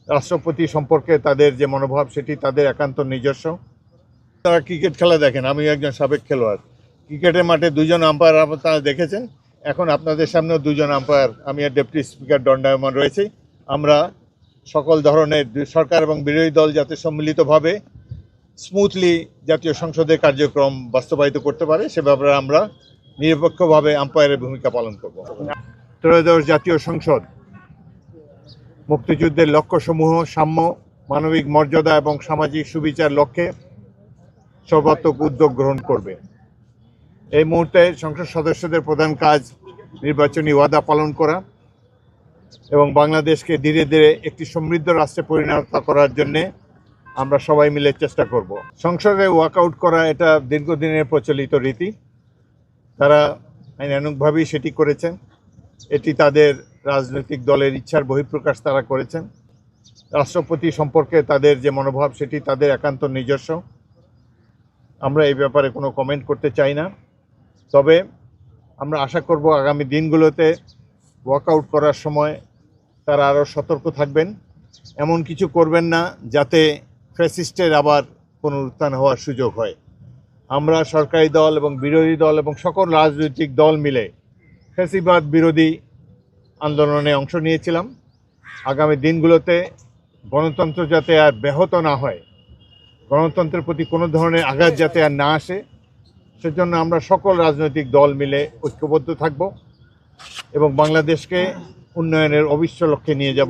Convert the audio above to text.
রাষ্ট্রপতি সম্পর্কে তাদের যে মনোভাব সেটি তাদের একান্ত নিজস্ব। তারা ক্রিকেট খেলা দেখেন, আমি একজন সাবেক খেলোয়াড়। ক্রিকেটের মাঠে দুজন আম্পায়ার আপনারা দেখেছেন, এখন আপনাদের সামনেও দুজন আম্পায়ার আমি আর ডেপুটি স্পিকার দণ্ডায়মান রয়েছে। আমরা সকল ধরনের সরকার এবং বিরোধী দল যাতে সম্মিলিতভাবে স্মুথলি জাতীয় সংসদের কার্যক্রম বাস্তবায়িত করতে পারে সে ব্যাপারে আমরা নিরপেক্ষভাবে আম্পায়ারের ভূমিকা পালন করব। ত্রয়োদশ জাতীয় সংসদ মুক্তিযুদ্ধের লক্ষ্যসমূহ সাম্য, মানবিক মর্যাদা এবং সামাজিক সুবিচার লক্ষ্যে সর্বাত্মক উদ্যোগ গ্রহণ করবে। এই মুহূর্তে সংসদ সদস্যদের প্রধান কাজ নির্বাচনী ওয়াদা পালন করা এবং বাংলাদেশকে ধীরে ধীরে একটি সমৃদ্ধ রাষ্ট্রে পরিণত করার জন্যে আমরা সবাই মিলে চেষ্টা করব। সংসদে ওয়াকআউট করা এটা দীর্ঘদিনের প্রচলিত রীতি, তারা আইনানুগভাবেই সেটি করেছেন। এটি তাদের রাজনৈতিক দলের ইচ্ছার বহিঃপ্রকাশ তারা করেছেন। রাষ্ট্রপতি সম্পর্কে তাদের যে মনোভাব সেটি তাদের একান্ত নিজস্ব। আমরা এই ব্যাপারে কোনো কমেন্ট করতে চাই না। তবে আমরা আশা করব আগামী দিনগুলোতে ওয়াকআউট করার সময় তারা আরও সতর্ক থাকবেন, এমন কিছু করবেন না যাতে ফ্যাসিস্টের আবার পুনরুত্থান হওয়ার সুযোগ হয়। আমরা সরকারি দল এবং বিরোধী দল এবং সকল রাজনৈতিক দল মিলে ফ্যাসিবাদ বিরোধী আন্দোলনে অংশ নিয়েছিলাম। আগামী দিনগুলোতে গণতন্ত্র যাতে আর ব্যাহত না হয়, গণতন্ত্রের প্রতি কোনো ধরনের আঘাত যাতে আর না আসে, সেজন্য আমরা সকল রাজনৈতিক দল মিলে ঐক্যবদ্ধ থাকব এবং বাংলাদেশকে উন্নয়নের অবিশ্ব লক্ষ্যে নিয়ে যাব।